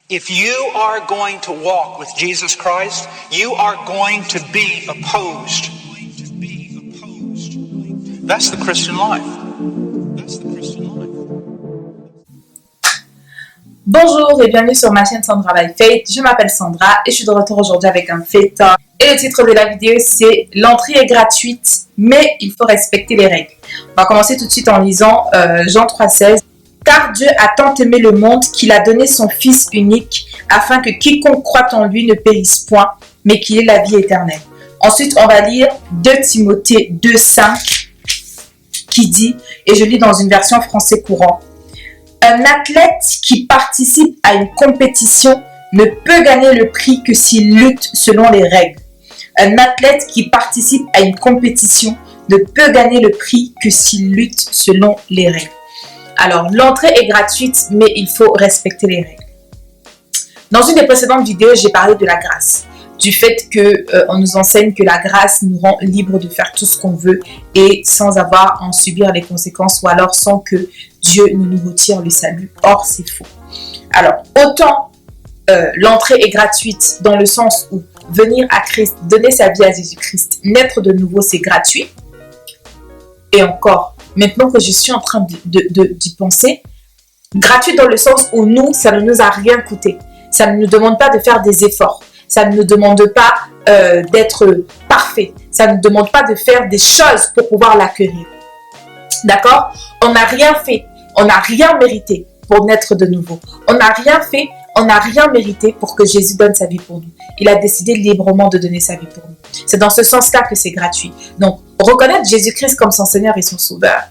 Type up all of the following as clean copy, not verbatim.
If you are going to walk with Jesus Christ, you are going to be opposed. That's the Christian life. Bonjour et bienvenue sur ma chaîne Sandra by Faith. Je m'appelle Sandra et je suis de retour aujourd'hui avec un Faith Talk. Et le titre de la vidéo c'est l'entrée est gratuite, mais il faut respecter les règles. On va commencer tout de suite en lisant Jean 3,16. Car Dieu a tant aimé le monde qu'il a donné son Fils unique afin que quiconque croit en lui ne périsse point, mais qu'il ait la vie éternelle. Ensuite, on va lire 2 Timothée 2,5 qui dit, et je lis dans une version français courant, un athlète qui participe à une compétition ne peut gagner le prix que s'il lutte selon les règles. Un athlète qui participe à une compétition ne peut gagner le prix que s'il lutte selon les règles. Alors, l'entrée est gratuite, mais il faut respecter les règles. Dans une des précédentes vidéos, j'ai parlé de la grâce. Du fait qu'on nous enseigne que la grâce nous rend libres de faire tout ce qu'on veut et sans avoir à en subir les conséquences ou alors sans que Dieu ne nous retire le salut. Or, c'est faux. Alors, autant l'entrée est gratuite dans le sens où venir à Christ, donner sa vie à Jésus-Christ, naître de nouveau, c'est gratuit. Et encore, maintenant que je suis en train d'y penser, gratuit dans le sens où nous, ça ne nous a rien coûté. Ça ne nous demande pas de faire des efforts. Ça ne nous demande pas d'être parfait. Ça ne nous demande pas de faire des choses pour pouvoir l'accueillir. D'accord? On n'a rien fait. On n'a rien mérité pour naître de nouveau. On n'a rien fait. On n'a rien mérité pour que Jésus donne sa vie pour nous. Il a décidé librement de donner sa vie pour nous. C'est dans ce sens-là que c'est gratuit. Donc, reconnaître Jésus-Christ comme son Seigneur et son Sauveur,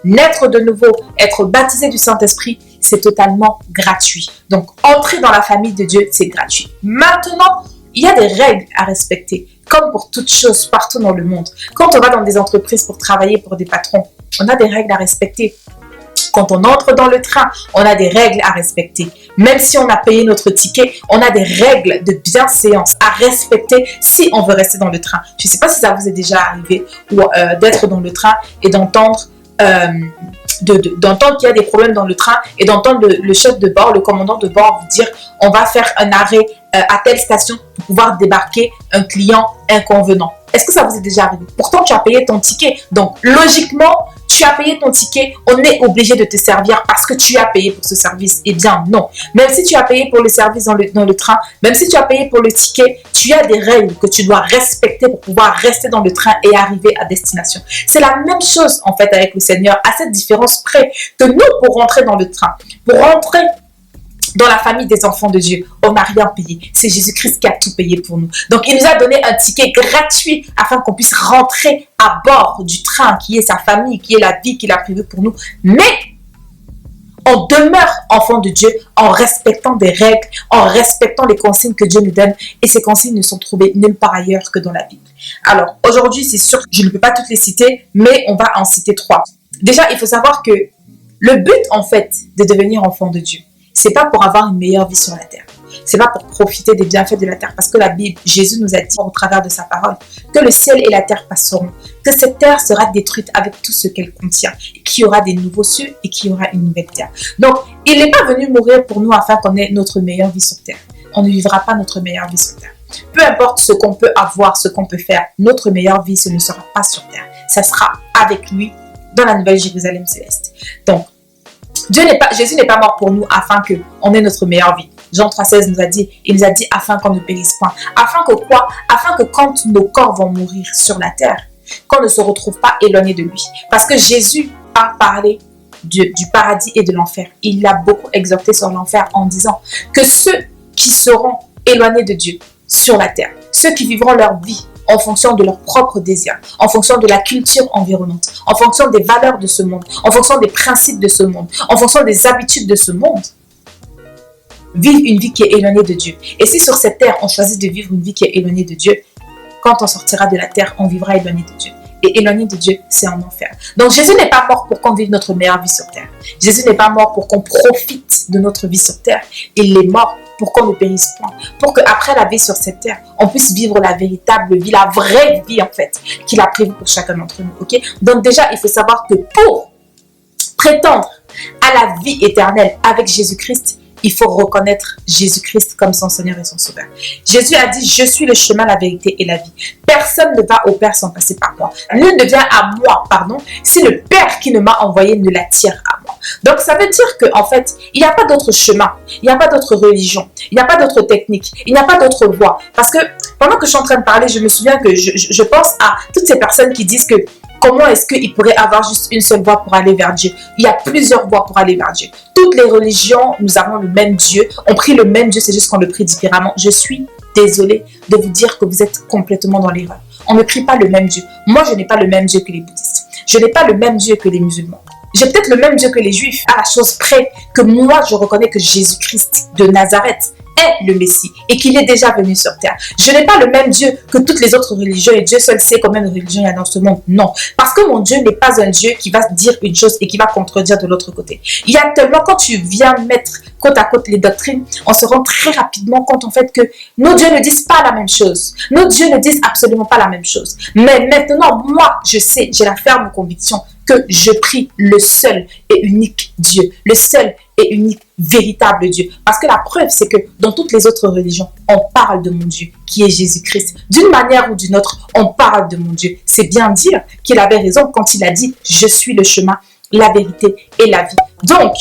naître de nouveau, être baptisé du Saint-Esprit, c'est totalement gratuit. Donc, entrer dans la famille de Dieu, c'est gratuit. Maintenant, il y a des règles à respecter, comme pour toutes choses partout dans le monde. Quand on va dans des entreprises pour travailler pour des patrons, on a des règles à respecter. Quand on entre dans le train, on a des règles à respecter. Même si on a payé notre ticket, on a des règles de bienséance à respecter si on veut rester dans le train. Je ne sais pas si ça vous est déjà arrivé ou d'être dans le train et d'entendre d'entendre qu'il y a des problèmes dans le train et d'entendre le chef de bord, le commandant de bord vous dire on va faire un arrêt à telle station pour pouvoir débarquer un client inconvenant. Est-ce que ça vous est déjà arrivé? Pourtant, tu as payé ton ticket. Donc, logiquement, tu as payé ton ticket, on est obligé de te servir parce que tu as payé pour ce service. Eh bien, non. Même si tu as payé pour le service dans le train, même si tu as payé pour le ticket, tu as des règles que tu dois respecter pour pouvoir rester dans le train et arriver à destination. C'est la même chose, en fait, avec le Seigneur, à cette différence près que nous, pour rentrer dans le train, pour rentrer dans la famille des enfants de Dieu, on n'a rien payé. C'est Jésus-Christ qui a tout payé pour nous. Donc, il nous a donné un ticket gratuit afin qu'on puisse rentrer à bord du train qui est sa famille, qui est la vie qu'il a prévue pour nous. Mais, on demeure enfant de Dieu en respectant des règles, en respectant les consignes que Dieu nous donne. Et ces consignes ne sont trouvées nulle part ailleurs que dans la Bible. Alors, aujourd'hui, c'est sûr que je ne peux pas toutes les citer, mais on va en citer 3. Déjà, il faut savoir que le but, en fait, de devenir enfant de Dieu, c'est pas pour avoir une meilleure vie sur la terre. C'est pas pour profiter des bienfaits de la terre. Parce que la Bible, Jésus nous a dit au travers de sa parole que le ciel et la terre passeront. Que cette terre sera détruite avec tout ce qu'elle contient. Qu'il y aura des nouveaux cieux et qu'il y aura une nouvelle terre. Donc, il n'est pas venu mourir pour nous afin qu'on ait notre meilleure vie sur terre. On ne vivra pas notre meilleure vie sur terre. Peu importe ce qu'on peut avoir, ce qu'on peut faire, notre meilleure vie, ce ne sera pas sur terre. Ça sera avec lui dans la nouvelle Jérusalem céleste. Donc, Jésus n'est pas mort pour nous afin qu'on ait notre meilleure vie. Jean 3,16 nous a dit, il nous a dit afin qu'on ne périsse point. Afin que quoi? Afin que quand nos corps vont mourir sur la terre, qu'on ne se retrouve pas éloigné de lui. Parce que Jésus a parlé du paradis et de l'enfer. Il a beaucoup exhorté sur l'enfer en disant que ceux qui seront éloignés de Dieu sur la terre, ceux qui vivront leur vie en fonction de leurs propres désirs, en fonction de la culture environnante, en fonction des valeurs de ce monde, en fonction des principes de ce monde, en fonction des habitudes de ce monde, vivent une vie qui est éloignée de Dieu. Et si sur cette terre, on choisit de vivre une vie qui est éloignée de Dieu, quand on sortira de la terre, on vivra éloigné de Dieu. Et éloigné de Dieu, c'est en enfer. Donc Jésus n'est pas mort pour qu'on vive notre meilleure vie sur terre. Jésus n'est pas mort pour qu'on profite de notre vie sur terre. Il est mort pour qu'on ne périsse point. Pour qu'après la vie sur cette terre, on puisse vivre la véritable vie, la vraie vie en fait, qu'il a prévue pour chacun d'entre nous. Okay? Donc déjà, il faut savoir que pour prétendre à la vie éternelle avec Jésus-Christ, il faut reconnaître Jésus-Christ comme son Seigneur et son Sauveur. Jésus a dit, je suis le chemin, la vérité et la vie. Personne ne va au Père sans passer par moi. Nul ne vient à moi, si le Père qui ne m'a envoyé ne l'attire à moi. Donc ça veut dire qu'en fait, il n'y a pas d'autre chemin, il n'y a pas d'autre religion, il n'y a pas d'autre technique, il n'y a pas d'autre voie. Parce que pendant que je suis en train de parler, je me souviens que je pense à toutes ces personnes qui disent que comment est-ce qu'il pourrait avoir juste une seule voie pour aller vers Dieu? Il y a plusieurs voies pour aller vers Dieu. Toutes les religions, nous avons le même Dieu. On prie le même Dieu, c'est juste qu'on le prie différemment. Je suis désolée de vous dire que vous êtes complètement dans l'erreur. On ne prie pas le même Dieu. Moi, je n'ai pas le même Dieu que les bouddhistes. Je n'ai pas le même Dieu que les musulmans. J'ai peut-être le même Dieu que les juifs, à la chose près que moi, je reconnais que Jésus-Christ de Nazareth est le Messie et qu'il est déjà venu sur terre. Je n'ai pas le même Dieu que toutes les autres religions et Dieu seul sait combien de religions il y a dans ce monde. Non, parce que mon Dieu n'est pas un Dieu qui va dire une chose et qui va contredire de l'autre côté. Il y a tellement, quand tu viens mettre côte à côte les doctrines, on se rend très rapidement compte en fait que nos dieux ne disent pas la même chose. Nos dieux ne disent absolument pas la même chose. Mais maintenant, moi, je sais, j'ai la ferme conviction que je prie le seul et unique Dieu, le seul et unique véritable Dieu. Parce que la preuve, c'est que dans toutes les autres religions, on parle de mon Dieu, qui est Jésus-Christ. D'une manière ou d'une autre, on parle de mon Dieu. C'est bien dire qu'il avait raison quand il a dit « Je suis le chemin, la vérité et la vie ». Donc,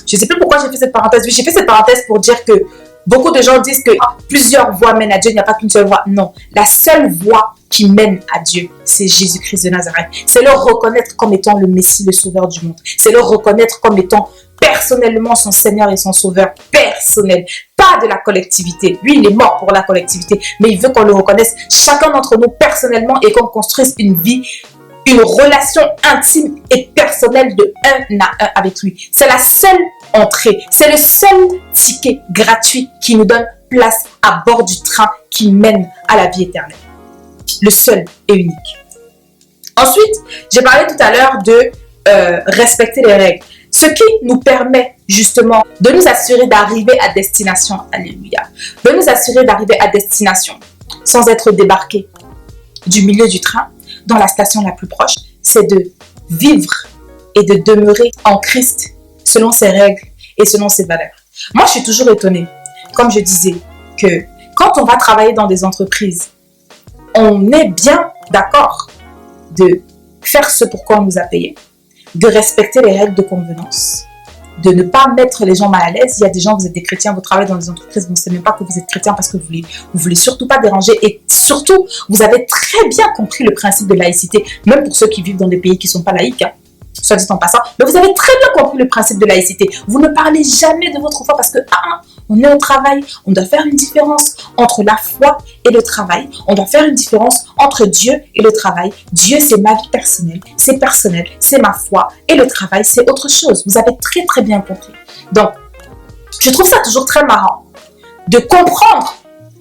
je ne sais plus pourquoi j'ai fait cette parenthèse. Oui, j'ai fait cette parenthèse pour dire que beaucoup de gens disent que plusieurs voies mènent à Dieu, il n'y a pas qu'une seule voie. Non, la seule voie qui mène à Dieu, c'est Jésus-Christ de Nazareth. C'est le reconnaître comme étant le Messie, le Sauveur du monde. C'est le reconnaître comme étant personnellement son Seigneur et son Sauveur personnel, pas de la collectivité. Lui, il est mort pour la collectivité, mais il veut qu'on le reconnaisse chacun d'entre nous personnellement et qu'on construise une vie, une relation intime et personnelle de un à un avec lui. C'est la seule entrée, c'est le seul ticket gratuit qui nous donne place à bord du train qui mène à la vie éternelle. Le seul et unique. Ensuite, j'ai parlé tout à l'heure de respecter les règles. Ce qui nous permet justement de nous assurer d'arriver à destination, alléluia, de nous assurer d'arriver à destination sans être débarqué du milieu du train dans la station la plus proche, c'est de vivre et de demeurer en Christ selon ses règles et selon ses valeurs. Moi, je suis toujours étonnée, comme je disais, que quand on va travailler dans des entreprises, on est bien d'accord de faire ce pour quoi on nous a payé, de respecter les règles de convenance, de ne pas mettre les gens mal à l'aise. Il y a des gens, vous êtes des chrétiens, vous travaillez dans des entreprises, vous ne savez même pas que vous êtes chrétien parce que vous voulez surtout pas déranger et surtout, vous avez très bien compris le principe de laïcité, même pour ceux qui vivent dans des pays qui ne sont pas laïques, hein, soit dit en passant, mais vous avez très bien compris le principe de laïcité. Vous ne parlez jamais de votre foi parce que on est au travail, on doit faire une différence entre la foi et le travail. On doit faire une différence entre Dieu et le travail. Dieu, c'est ma vie personnelle, c'est ma foi. Et le travail, c'est autre chose. Vous avez très très bien compris. Donc, je trouve ça toujours très marrant de comprendre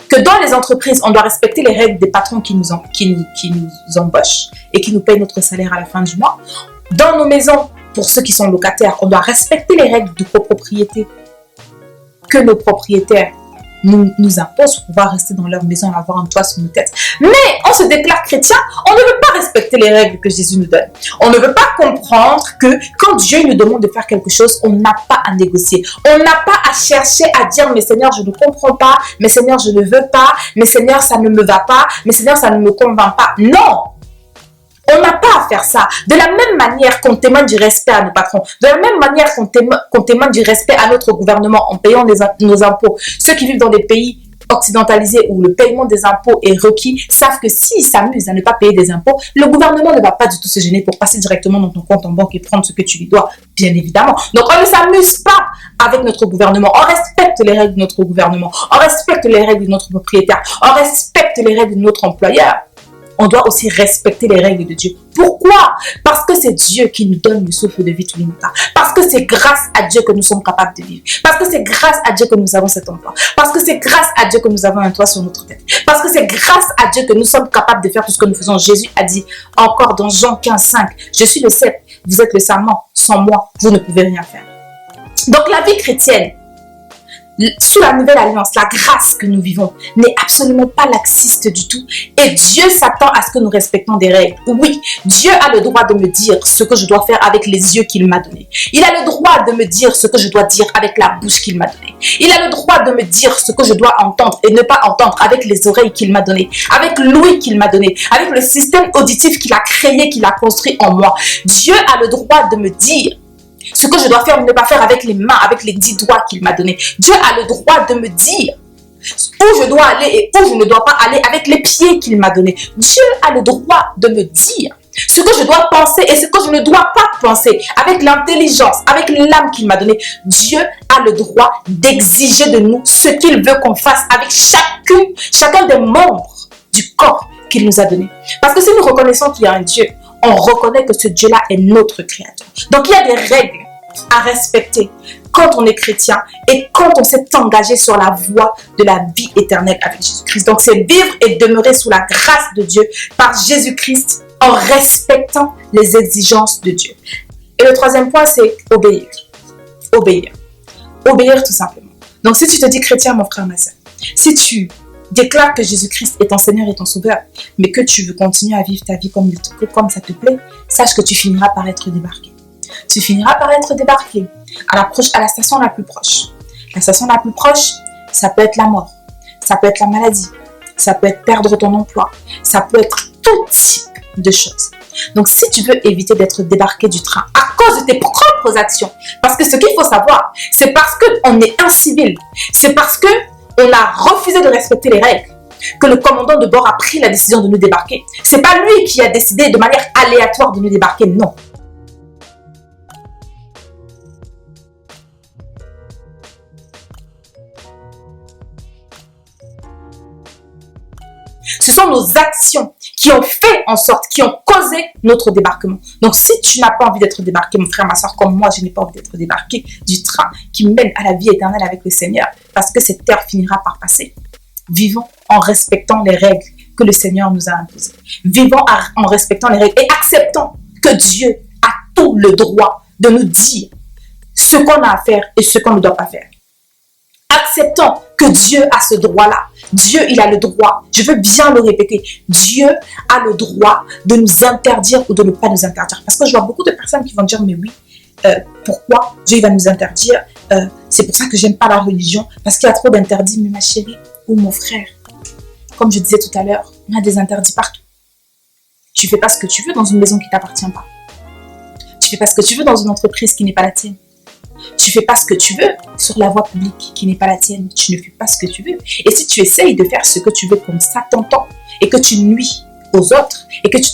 que dans les entreprises, on doit respecter les règles des patrons qui nous embauchent et qui nous payent notre salaire à la fin du mois. Dans nos maisons, pour ceux qui sont locataires, on doit respecter les règles de copropriété que nos propriétaires nous imposent pour pouvoir rester dans leur maison et avoir un toit sur nos têtes. Mais on se déclare chrétien, on ne veut pas respecter les règles que Jésus nous donne. On ne veut pas comprendre que quand Dieu nous demande de faire quelque chose, on n'a pas à négocier. On n'a pas à chercher à dire « Mais Seigneur, je ne comprends pas. Mais Seigneur, je ne veux pas. Mais Seigneur, ça ne me va pas. Mais Seigneur, ça ne me convainc pas. » Non! On n'a pas à faire ça. De la même manière qu'on témoigne du respect à nos patrons, de la même manière qu'on témoigne du respect à notre gouvernement en payant nos impôts. Ceux qui vivent dans des pays occidentalisés où le paiement des impôts est requis savent que s'ils s'amusent à ne pas payer des impôts, le gouvernement ne va pas du tout se gêner pour passer directement dans ton compte en banque et prendre ce que tu lui dois, bien évidemment. Donc on ne s'amuse pas avec notre gouvernement. On respecte les règles de notre gouvernement. On respecte les règles de notre propriétaire. On respecte les règles de notre employeur. On doit aussi respecter les règles de Dieu. Pourquoi? Parce que c'est Dieu qui nous donne le souffle de vie tous les matins. Parce que c'est grâce à Dieu que nous sommes capables de vivre. Parce que c'est grâce à Dieu que nous avons cet emploi. Parce que c'est grâce à Dieu que nous avons un toit sur notre tête. Parce que c'est grâce à Dieu que nous sommes capables de faire tout ce que nous faisons. Jésus a dit encore dans Jean 15:5, je suis le cep, vous êtes le sarment. Sans moi, vous ne pouvez rien faire. Donc la vie chrétienne, Sous la nouvelle alliance, la grâce que nous vivons n'est absolument pas laxiste du tout. Et Dieu s'attend à ce que nous respectons des règles. Oui, Dieu a le droit de me dire ce que je dois faire avec les yeux qu'il m'a donnés. Il a le droit de me dire ce que je dois dire avec la bouche qu'il m'a donnée. Il a le droit de me dire ce que je dois entendre et ne pas entendre avec les oreilles qu'il m'a données, avec l'ouïe qu'il m'a donné, avec le système auditif qu'il a créé, qu'il a construit en moi. Dieu a le droit de me dire ce que je dois faire ou ne pas faire avec les mains, avec les 10 doigts qu'il m'a donnés. Dieu a le droit de me dire où je dois aller et où je ne dois pas aller avec les pieds qu'il m'a donnés. Dieu a le droit de me dire ce que je dois penser et ce que je ne dois pas penser avec l'intelligence, avec l'âme qu'il m'a donnée. Dieu a le droit d'exiger de nous ce qu'il veut qu'on fasse avec chacun des membres du corps qu'il nous a donné. Parce que si nous reconnaissons qu'il y a un Dieu, on reconnaît que ce Dieu-là est notre créateur. Donc il y a des règles à respecter quand on est chrétien et quand on s'est engagé sur la voie de la vie éternelle avec Jésus-Christ. Donc c'est vivre et demeurer sous la grâce de Dieu par Jésus-Christ en respectant les exigences de Dieu. Et le troisième point, c'est obéir. Obéir. Obéir tout simplement. Donc si tu te dis chrétien, mon frère, ma soeur, si tu déclares que Jésus-Christ est ton Seigneur et ton Sauveur, mais que tu veux continuer à vivre ta vie comme ça te plaît, sache que tu finiras par être débarqué. Tu finiras par être débarqué à la station la plus proche. La station la plus proche, ça peut être la mort, ça peut être la maladie, ça peut être perdre ton emploi, ça peut être tout type de choses. Donc si tu veux éviter d'être débarqué du train à cause de tes propres actions, parce que ce qu'il faut savoir, c'est parce qu'on est incivil, c'est parce que on a refusé de respecter les règles que le commandant de bord a pris la décision de nous débarquer. C'est pas lui qui a décidé de manière aléatoire de nous débarquer, non. Ce sont nos actions qui ont fait en sorte, qui ont causé notre débarquement. Donc si tu n'as pas envie d'être débarqué, mon frère, ma soeur, comme moi, je n'ai pas envie d'être débarqué du train qui mène à la vie éternelle avec le Seigneur, parce que cette terre finira par passer. Vivons en respectant les règles que le Seigneur nous a imposées. Vivons en respectant les règles et acceptons que Dieu a tout le droit de nous dire ce qu'on a à faire et ce qu'on ne doit pas faire. Acceptons que Dieu a ce droit-là. Dieu, il a le droit, je veux bien le répéter, Dieu a le droit de nous interdire ou de ne pas nous interdire. Parce que je vois beaucoup de personnes qui vont dire, mais oui, pourquoi Dieu va nous interdire? C'est pour ça que j'aime pas la religion, parce qu'il y a trop d'interdits. Mais ma chérie ou mon frère, comme je disais tout à l'heure, on a des interdits partout. Tu fais pas ce que tu veux dans une maison qui ne t'appartient pas. Tu fais pas ce que tu veux dans une entreprise qui n'est pas la tienne. Tu fais pas ce que tu veux sur la voie publique qui n'est pas la tienne. Tu ne fais pas ce que tu veux. Et si tu essayes de faire ce que tu veux comme ça t'entend et que tu nuis aux autres et que tu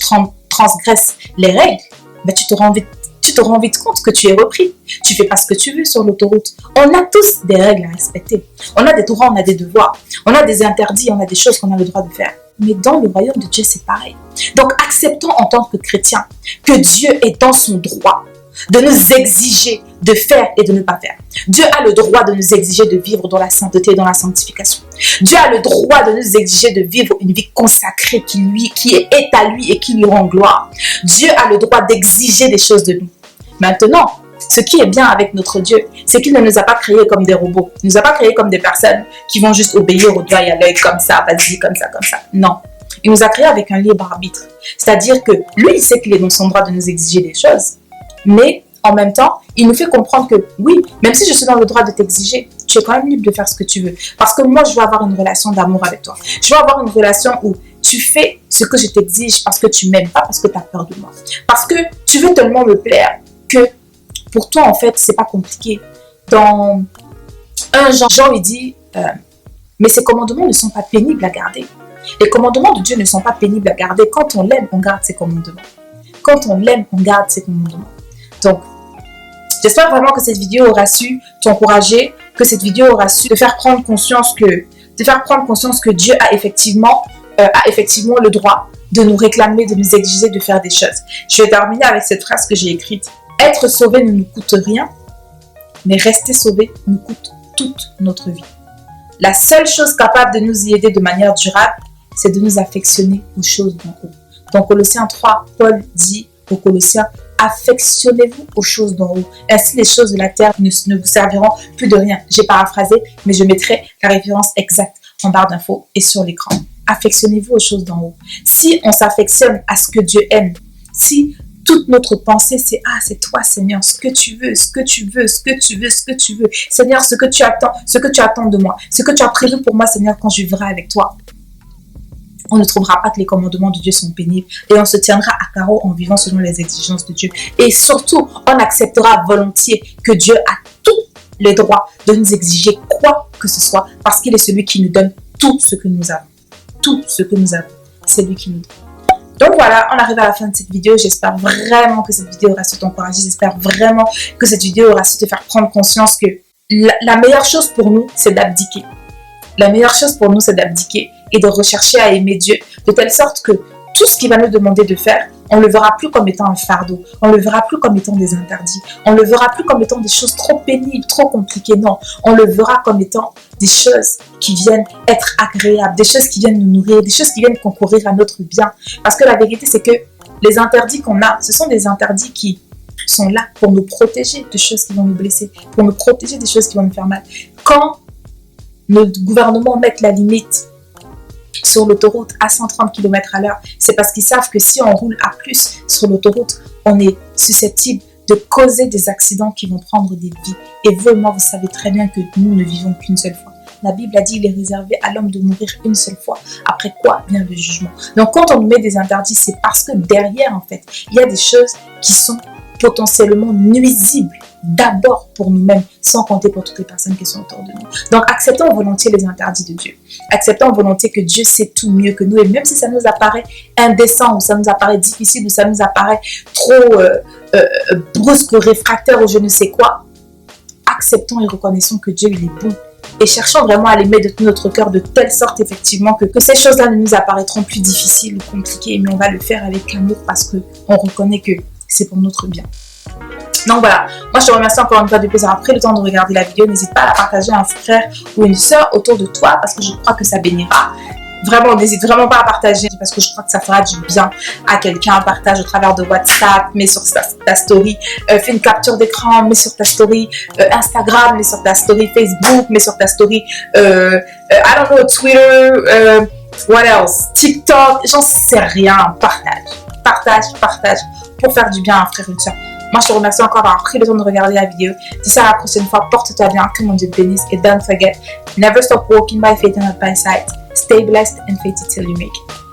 transgresses les règles, ben tu te rends vite compte que tu es repris. Tu fais pas ce que tu veux sur l'autoroute. On a tous des règles à respecter. On a des droits, on a des devoirs. On a des interdits, on a des choses qu'on a le droit de faire. Mais dans le royaume de Dieu, c'est pareil. Donc acceptons en tant que chrétiens que Dieu est dans son droit de nous exiger de faire et de ne pas faire. Dieu a le droit de nous exiger de vivre dans la sainteté et dans la sanctification. Dieu a le droit de nous exiger de vivre une vie consacrée qui est à lui et qui lui rend gloire. Dieu a le droit d'exiger des choses de nous. Maintenant, ce qui est bien avec notre Dieu, c'est qu'il ne nous a pas créés comme des robots. Il ne nous a pas créés comme des personnes qui vont juste obéir au doigt et à l'œil comme ça, vas-y, comme ça, comme ça. Non. Il nous a créés avec un libre arbitre. C'est-à-dire que lui, il sait qu'il est dans son droit de nous exiger des choses. Mais en même temps, il nous fait comprendre que oui, même si je suis dans le droit de t'exiger, tu es quand même libre de faire ce que tu veux. Parce que moi, je veux avoir une relation d'amour avec toi. Je veux avoir une relation où tu fais ce que je t'exige parce que tu m'aimes, pas parce que tu as peur de moi. Parce que tu veux tellement me plaire que pour toi, en fait, c'est pas compliqué. Dans Jean, il dit, mais ces commandements ne sont pas pénibles à garder. Les commandements de Dieu ne sont pas pénibles à garder. Quand on l'aime, on garde ses commandements. Quand on l'aime, on garde ses commandements. Donc, j'espère vraiment que cette vidéo aura su t'encourager, que cette vidéo aura su te faire prendre conscience que Dieu a effectivement le droit de nous réclamer, de nous exiger de faire des choses. Je vais terminer avec cette phrase que j'ai écrite. Être sauvé ne nous coûte rien, mais rester sauvé nous coûte toute notre vie. La seule chose capable de nous y aider de manière durable, c'est de nous affectionner aux choses d'en haut. Dans Colossiens 3, Paul dit aux Colossiens affectionnez-vous aux choses d'en haut. Ainsi, les choses de la terre ne vous serviront plus de rien. J'ai paraphrasé, mais je mettrai la référence exacte en barre d'infos et sur l'écran. Affectionnez-vous aux choses d'en haut. Si on s'affectionne à ce que Dieu aime, si toute notre pensée, c'est « Ah, c'est toi, Seigneur, ce que tu veux, ce que tu veux, ce que tu veux, ce que tu veux. Seigneur, ce que tu attends de moi, ce que tu as prévu pour moi, Seigneur, quand je vivrai avec toi. » On ne trouvera pas que les commandements de Dieu sont pénibles et on se tiendra à carreau en vivant selon les exigences de Dieu. Et surtout, on acceptera volontiers que Dieu a tous les droits de nous exiger quoi que ce soit parce qu'il est celui qui nous donne tout ce que nous avons. Tout ce que nous avons, c'est lui qui nous donne. Donc voilà, on arrive à la fin de cette vidéo. J'espère vraiment que cette vidéo aura su t'encourager. J'espère vraiment que cette vidéo aura su te faire prendre conscience que la meilleure chose pour nous, c'est d'abdiquer. La meilleure chose pour nous, c'est d'abdiquer et de rechercher à aimer Dieu de telle sorte que tout ce qu'il va nous demander de faire, on ne le verra plus comme étant un fardeau. On ne le verra plus comme étant des interdits. On ne le verra plus comme étant des choses trop pénibles, trop compliquées. Non, on le verra comme étant des choses qui viennent être agréables, des choses qui viennent nous nourrir, des choses qui viennent concourir à notre bien. Parce que la vérité, c'est que les interdits qu'on a, ce sont des interdits qui sont là pour nous protéger de choses qui vont nous blesser, pour nous protéger des choses qui vont nous faire mal. Quand nos gouvernements mettent la limite sur l'autoroute à 130 km/h, c'est parce qu'ils savent que si on roule à plus sur l'autoroute, on est susceptible de causer des accidents qui vont prendre des vies. Et vous et moi, vous savez très bien que nous ne vivons qu'une seule fois. La Bible a dit qu'il est réservé à l'homme de mourir une seule fois, après quoi vient le jugement. Donc quand on nous met des interdits, c'est parce que derrière, en fait, il y a des choses qui sont potentiellement nuisibles d'abord pour nous-mêmes, sans compter pour toutes les personnes qui sont autour de nous. Donc acceptons volontiers les interdits de Dieu. Acceptons volontiers que Dieu sait tout mieux que nous. Et même si ça nous apparaît indécent, ou ça nous apparaît difficile, ou ça nous apparaît trop brusque ou réfractaire, ou je ne sais quoi, acceptons et reconnaissons que Dieu, il est bon. Et cherchons vraiment à l'aimer de tout notre cœur, de telle sorte effectivement que ces choses-là ne nous apparaîtront plus difficiles ou compliquées, mais on va le faire avec amour parce qu'on reconnaît que c'est pour notre bien. Donc voilà, moi je te remercie encore une fois de plus avoir pris le temps de regarder la vidéo. N'hésite pas à la partager à un frère ou une soeur autour de toi parce que je crois que ça bénira. Vraiment, n'hésite vraiment pas à partager parce que je crois que ça fera du bien à quelqu'un. Partage au travers de WhatsApp, mets sur ta story, fais une capture d'écran, mets sur ta story, Instagram, mets sur ta story, Facebook, mets sur ta story, I don't know, Twitter, what else, TikTok, j'en sais rien. Partage pour faire du bien à un frère et une soeur. Moi, je te remercie encore d'avoir pris le temps de regarder la vidéo. D'ici à la prochaine fois, porte-toi bien, que mon Dieu te bénisse. Et don't forget, never stop walking by faith and not by sight. Stay blessed and faith till you make it.